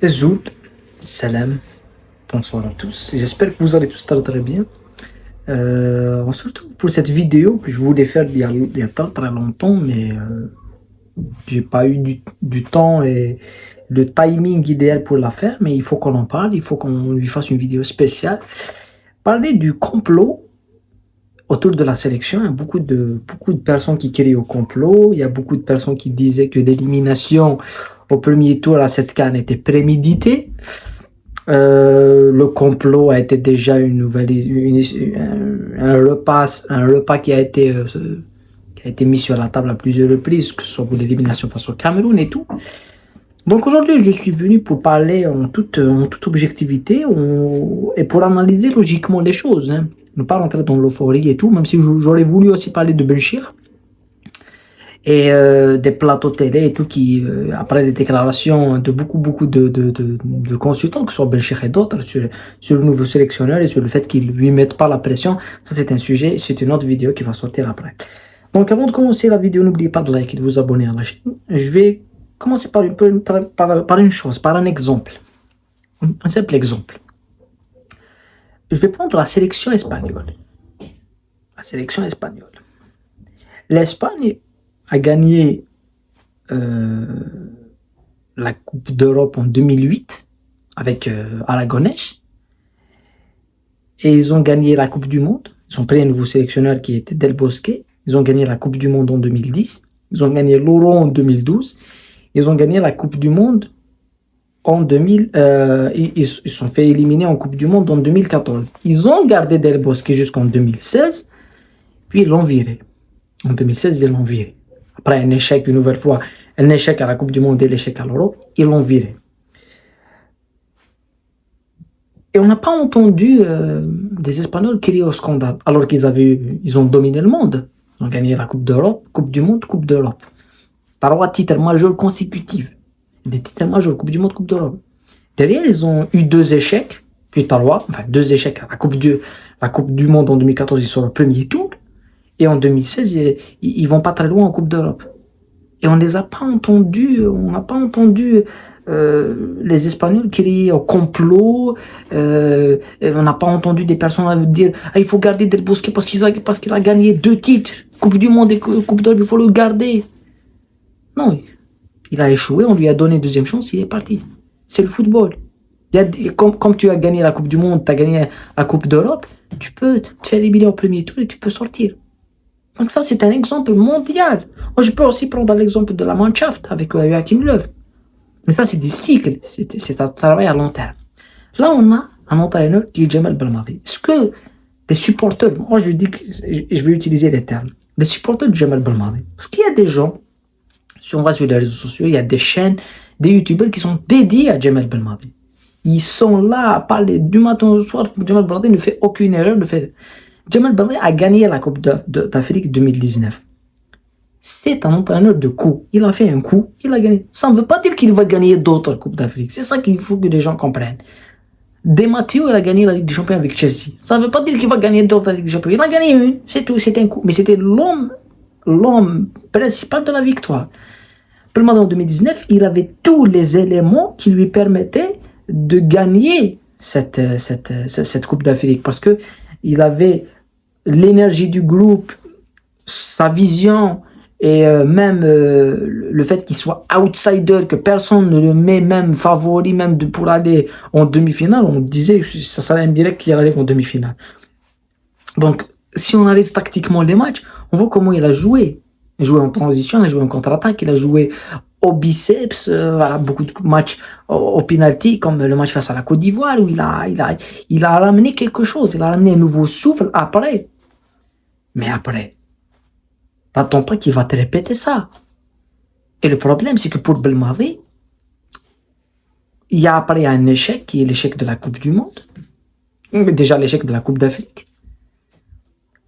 Zoul, salam, bonsoir à tous. J'espère que vous allez tous très bien. On se retrouve pour cette vidéo que je voulais faire il y a très longtemps, mais j'ai pas eu du temps et le timing idéal pour la faire. Mais il faut qu'on en parle, il faut qu'on lui fasse une vidéo spéciale. Parler du complot autour de la sélection. Il y a beaucoup de personnes qui crient au complot. Il y a beaucoup de personnes qui disaient que l'élimination au premier tour à cette CAN était préméditée. Le complot a été déjà un repas qui a été mis sur la table à plusieurs reprises, que ce soit pour l'élimination face au Cameroun et tout. Donc aujourd'hui, je suis venu pour parler en toute objectivité et pour analyser logiquement les choses. Hein. Ne pas rentrer dans l'euphorie et tout, même si j'aurais voulu aussi parler de Benchir et des plateaux télé et tout après les déclarations de beaucoup de consultants, que ce soit Benchir et d'autres, sur le nouveau sélectionneur et sur le fait qu'ils ne lui mettent pas la pression. Ça, c'est un sujet, c'est une autre vidéo qui va sortir après. Donc avant de commencer la vidéo, n'oubliez pas de liker et de vous abonner à la chaîne. Je vais commencer par une chose, par un exemple. Un simple exemple. Je vais prendre la sélection espagnole. La sélection espagnole. L'Espagne a gagné la Coupe d'Europe en 2008 avec Aragonés. Et ils ont gagné la Coupe du Monde. Ils ont pris un nouveau sélectionneur qui était Del Bosque. Ils ont gagné la Coupe du Monde en 2010. Ils ont gagné l'Euro en 2012. Ils ont gagné la Coupe du Monde en 2000. Ils se sont fait éliminer en Coupe du Monde en 2014. Ils ont gardé Del Bosque jusqu'en 2016. Puis ils l'ont viré. En 2016, ils l'ont viré. Après un échec, une nouvelle fois, un échec à la Coupe du Monde et l'échec à l'Euro, ils l'ont viré. Et on n'a pas entendu des Espagnols crier au scandale, alors ils ont dominé le monde. Ils ont gagné la Coupe d'Europe, Coupe du Monde, Coupe d'Europe. Par 3 titres majeurs consécutifs. Des titres majeurs, Coupe du Monde, Coupe d'Europe. Derrière, ils ont eu 2 échecs, puis 2 échecs à la Coupe du Monde en 2014, ils sont au premier tour. Et en 2016, ils vont pas très loin en Coupe d'Europe. Et on les a pas entendus, on n'a pas entendu les Espagnols crier au complot. On n'a pas entendu des personnes dire il faut garder Del Bosque parce qu'il a gagné 2 titres, Coupe du Monde et Coupe d'Europe, il faut le garder. Non, il a échoué, on lui a donné une deuxième chance, il est parti. C'est le football. Comme tu as gagné la Coupe du Monde, tu as gagné la Coupe d'Europe, tu peux te faire éliminer au premier tour et tu peux sortir. Donc ça, c'est un exemple mondial. Moi, je peux aussi prendre l'exemple de la Mannschaft avec Joachim Löw. Mais ça, c'est des cycles. C'est un travail à long terme. Là, on a un entraîneur qui est Djamel Belmadi. Est-ce que les supporters, moi, je dis que je vais utiliser les termes, les supporters de Djamel Belmadi. Parce qu'il y a des gens, si on va sur les réseaux sociaux, il y a des chaînes, des youtubeurs qui sont dédiés à Djamel Belmadi. Ils sont là à parler du matin au soir. Djamel Belmadi ne fait aucune erreur, Djamel Belmadi a gagné la Coupe d'Afrique 2019. C'est un entraîneur de coup. Il a fait un coup, il a gagné. Ça ne veut pas dire qu'il va gagner d'autres Coupes d'Afrique. C'est ça qu'il faut que les gens comprennent. Di Matteo, il a gagné la Ligue des Champions avec Chelsea. Ça ne veut pas dire qu'il va gagner d'autres Ligue des Champions. Il a gagné une, c'est tout, c'est un coup. Mais c'était l'homme principal de la victoire. Belmadi en 2019, il avait tous les éléments qui lui permettaient de gagner cette Coupe d'Afrique. Parce que il avait l'énergie du groupe, sa vision et même le fait qu'il soit outsider, que personne ne le met même favori, même pour aller en demi-finale. On disait que ça serait un direct qui arrive en demi-finale. Donc, si on analyse tactiquement les matchs, on voit comment il a joué. Il a joué en transition, il a joué en contre-attaque, il a joué au biceps, beaucoup de matchs au penalty, comme le match face à la Côte d'Ivoire, où il a ramené quelque chose, il a ramené un nouveau souffle après. Mais après, t'attends pas qu'il va te répéter ça. Et le problème, c'est que pour Belmadi, il y a après un échec, qui est l'échec de la Coupe du Monde, mais déjà l'échec de la Coupe d'Afrique.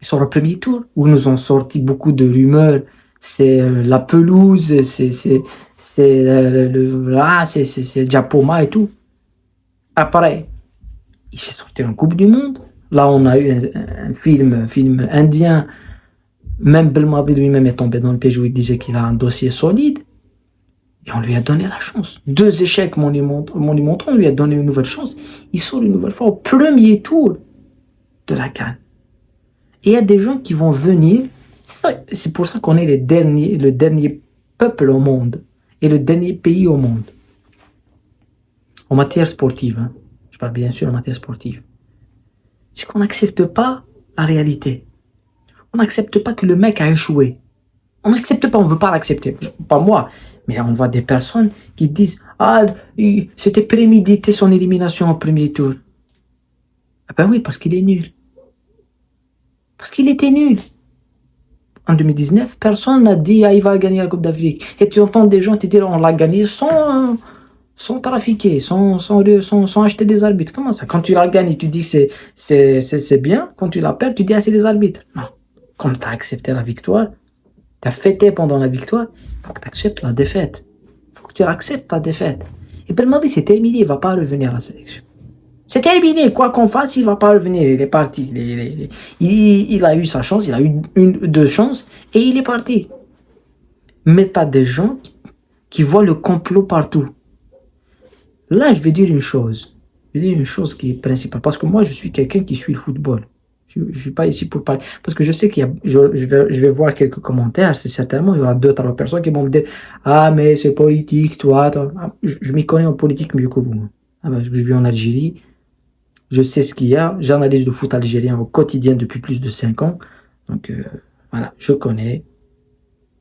Ils sont au premier tour, où ils nous ont sorti beaucoup de rumeurs. C'est la pelouse, c'est Diapoma et tout. Après, il s'est sorti en Coupe du Monde. Là, on a eu un film indien. Même Belmadi lui-même est tombé dans le piège où il disait qu'il a un dossier solide. Et on lui a donné la chance. 2 échecs monumentaux, on lui a donné une nouvelle chance. Il sort une nouvelle fois au premier tour de la CAN. Et il y a des gens qui vont venir. C'est pour ça qu'on est le dernier peuple au monde et le dernier pays au monde. En matière sportive, hein. Je parle bien sûr en matière sportive. C'est qu'on n'accepte pas la réalité. On n'accepte pas que le mec a échoué. On n'accepte pas, on ne veut pas l'accepter. Pas moi, mais on voit des personnes qui disent « Ah, c'était prémédité son élimination au premier tour. » Ah ben oui, parce qu'il est nul. Parce qu'il était nul. En 2019, personne n'a dit « Ah, il va gagner la Coupe d'Afrique. » Et tu entends des gens te dire « On l'a gagné sans trafiquer, sans acheter des arbitres. » Comment ça? Quand tu la gagnes, tu dis que c'est bien. Quand tu la perds, tu dis « Ah, c'est des arbitres. » Non. Comme tu as accepté la victoire, tu as fêté pendant la victoire, il faut que tu acceptes la défaite. Il faut que tu acceptes ta défaite. Et Belmadi, c'est terminé, il ne va pas revenir à la sélection. C'est terminé, quoi qu'on fasse, il ne va pas revenir. Il est parti. Il a eu sa chance, il a eu 2 chances, et il est parti. Mais tu as des gens qui voient le complot partout. Là, je vais dire une chose. Je vais dire une chose qui est principale. Parce que moi, je suis quelqu'un qui suit le football. Je ne suis pas ici pour parler. Parce que je sais je vais voir quelques commentaires. C'est certainement, il y aura 2-3 personnes qui vont me dire « Ah, mais c'est politique, toi. » Je m'y connais en politique mieux que vous. Parce que je vis en Algérie. Je sais ce qu'il y a. J'analyse le foot algérien au quotidien depuis plus de 5 ans. Donc, voilà, je connais.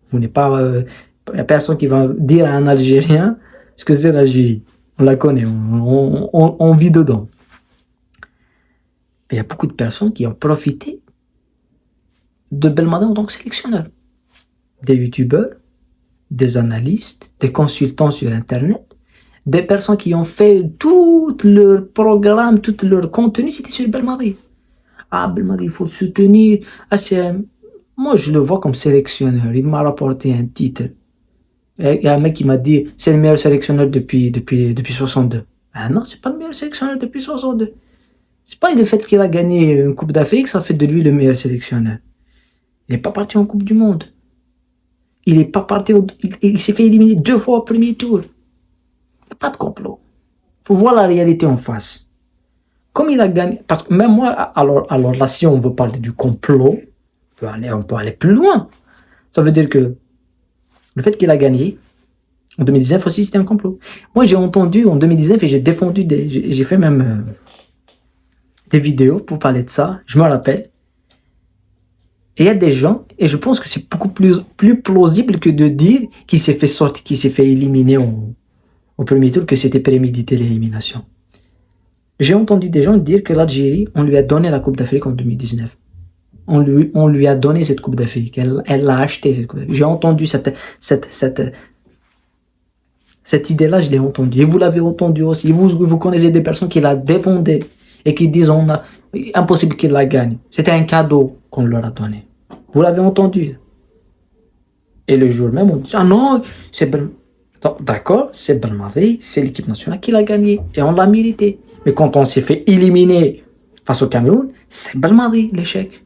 Vous n'êtes pas... Il n'y a personne qui va dire à un Algérien ce que c'est l'Algérie. On la connaît, on vit dedans. Mais il y a beaucoup de personnes qui ont profité de Belmadi en tant que sélectionneur. Des youtubeurs, des analystes, des consultants sur Internet, des personnes qui ont fait tout leur programme, tout leur contenu, c'était sur Belmadi. Ah, Belmadi, il faut le soutenir. Ah, moi, je le vois comme sélectionneur. Il m'a rapporté un titre. Il y a un mec qui m'a dit c'est le meilleur sélectionneur depuis 62. Ah non, c'est pas le meilleur sélectionneur depuis 62. C'est pas le fait qu'il a gagné une Coupe d'Afrique, ça fait de lui le meilleur sélectionneur. Il n'est pas parti en Coupe du Monde. Il est pas parti. Il s'est fait éliminer 2 fois au premier tour. Il n'y a pas de complot. Il faut voir la réalité en face. Comme il a gagné, parce que même moi, alors là, si on veut parler du complot, on peut aller plus loin. Ça veut dire que le fait qu'il a gagné, en 2019 aussi, c'était un complot. Moi, j'ai entendu en 2019 et j'ai défendu j'ai fait même des vidéos pour parler de ça. Je me rappelle. Et il y a des gens, et je pense que c'est beaucoup plus plausible que de dire qu'il s'est fait sortir, qu'il s'est fait éliminer au premier tour, que c'était prémédité l'élimination. J'ai entendu des gens dire que l'Algérie, on lui a donné la Coupe d'Afrique en 2019. On lui a donné cette Coupe d'Afrique. Elle l'a acheté, cette Coupe d'Afrique. J'ai entendu cette idée-là, je l'ai entendue. Et vous l'avez entendu aussi. Vous connaissez des personnes qui la défendaient et qui disent impossible qu'il la gagne. C'était un cadeau qu'on leur a donné. Vous l'avez entendu. Et le jour même, on dit ah non, c'est d'accord, c'est Belmadi, c'est l'équipe nationale qui l'a gagné et on l'a mérité. Mais quand on s'est fait éliminer face au Cameroun, c'est Belmadi l'échec.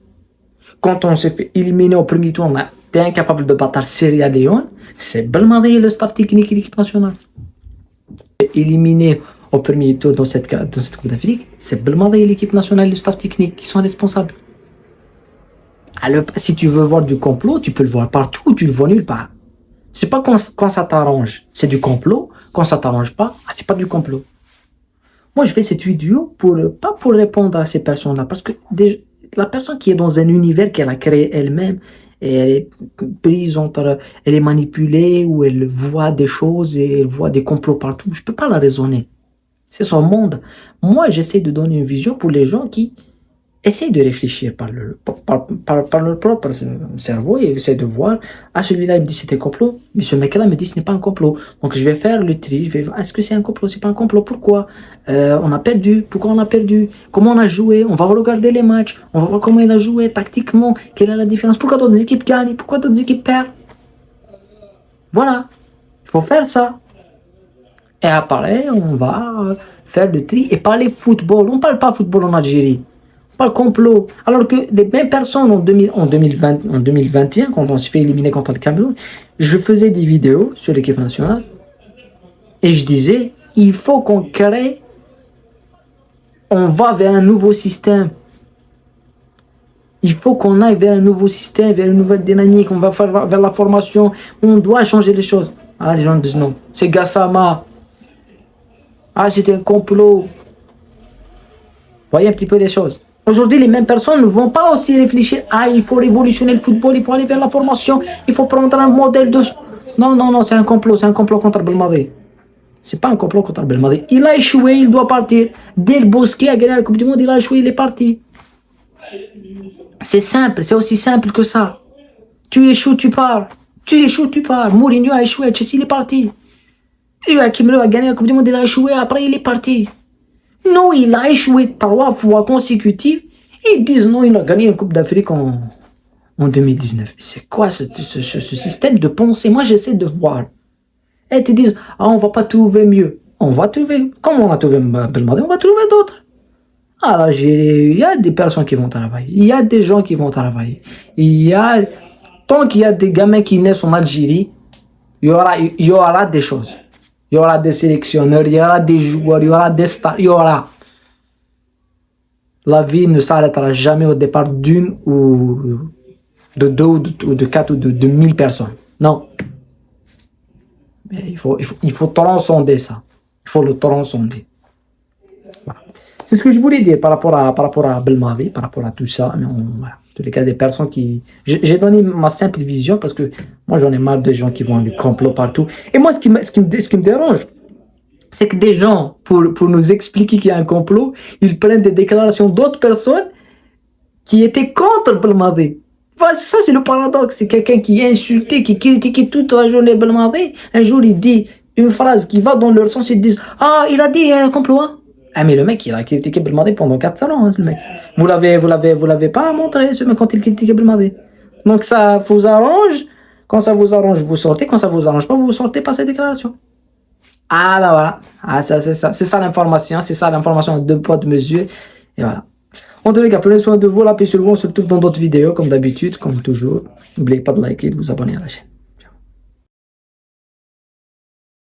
Quand on s'est fait éliminer au premier tour, on a été incapable de battre Sierra Leone, c'est Belmadi le staff technique de l'équipe nationale. Éliminé au premier tour dans cette Coupe d'Afrique, c'est Belmadi et l'équipe nationale et le staff technique qui sont responsables. Alors, si tu veux voir du complot, tu peux le voir partout, tu le vois nulle part. C'est pas quand ça t'arrange, c'est du complot. Quand ça t'arrange pas, c'est pas du complot. Moi, je fais cette vidéo pas pour répondre à ces personnes-là, parce que la personne qui est dans un univers qu'elle a créé elle-même, et elle est prise elle est manipulée, ou elle voit des choses et elle voit des complots partout, je peux pas la raisonner. C'est son monde. Moi, j'essaie de donner une vision pour les gens qui essayent de réfléchir par leur propre cerveau et essayent de voir, celui-là il me dit c'était un complot, mais ce mec-là me dit ce n'est pas un complot. Donc je vais faire le tri, je vais voir, est-ce que c'est un complot, c'est pas un complot, pourquoi on a perdu, pourquoi on a perdu, comment on a joué, on va regarder les matchs, on va voir comment il a joué tactiquement, quelle est la différence, pourquoi d'autres équipes gagnent, pourquoi d'autres équipes perdent. Voilà, il faut faire ça. Et après, on va faire le tri et parler football. On ne parle pas football en Algérie. On parle complot. Alors que les mêmes personnes en 2021, quand on se fait éliminer contre le Cameroun, je faisais des vidéos sur l'équipe nationale Et je disais, il faut qu'on crée, on va vers un nouveau système. Il faut qu'on aille vers un nouveau système, vers une nouvelle dynamique, on va faire vers la formation, on doit changer les choses. Ah, les gens disent non, c'est Gassama. Ah, c'est un complot. Voyez un petit peu les choses. Aujourd'hui, les mêmes personnes ne vont pas aussi réfléchir. Ah, il faut révolutionner le football, il faut aller vers la formation, il faut prendre un modèle de... Non, non, non, c'est un complot contre Belmadi. C'est pas un complot contre Belmadi. Il a échoué, il doit partir. Del Bosque a gagné la Coupe du Monde, il a échoué, il est parti. C'est simple, c'est aussi simple que ça. Tu échoues, tu pars. Tu échoues, tu pars. Mourinho a échoué, Chelsea, il est parti. Joachim Löw a gagné la Coupe du Monde, il a échoué, après il est parti. Non, il a échoué 3 fois consécutives. Ils disent non, il a gagné une Coupe d'Afrique en 2019. C'est quoi ce système de pensée? Moi, j'essaie de voir. Et ils te disent, ah, on va pas trouver mieux. On va trouver, comme on a trouvé Belmadi, on va trouver d'autres. Alors, il y a des personnes qui vont travailler. Il y a des gens qui vont travailler. Tant qu'il y a des gamins qui naissent en Algérie, il y aura des choses. Il y aura des sélectionneurs, il y aura des joueurs, il y aura des stars, il y aura. La vie ne s'arrêtera jamais au départ d'une ou de 2 ou de 4 ou de 1000 personnes. Non. Mais il faut transcender ça. Il faut le transcender. Voilà. C'est ce que je voulais dire par rapport à Belmadi, par rapport à tout ça. Mais voilà. En tous les cas, des personnes qui... J'ai donné ma simple vision parce que moi, j'en ai marre des gens qui vont du complot partout. Et moi, ce qui me dérange, c'est que des gens, pour nous expliquer qu'il y a un complot, ils prennent des déclarations d'autres personnes qui étaient contre Belmadi. Enfin, ça, c'est le paradoxe. C'est quelqu'un qui est insulté, qui critiquait toute la journée Belmadi. Un jour, il dit une phrase qui va dans leur sens. Ils disent, ah, il a dit un complot, hein? Ah, mais le mec, il a critiqué Belmadi pendant 4 ans, hein, le mec. Vous l'avez pas montré, ce mec, quand il critiquait Belmadi. Donc, ça vous arrange. Quand ça vous arrange, vous sortez. Quand ça vous arrange pas, vous sortez par ces déclarations. Ah, ben voilà. Ah, ça, c'est ça. C'est ça l'information. C'est ça l'information de poids de mesure. Et voilà. En tous les cas, prenez soin de vous. La paix sur vous. On se retrouve dans d'autres vidéos, comme d'habitude, comme toujours. N'oubliez pas de liker et de vous abonner à la chaîne.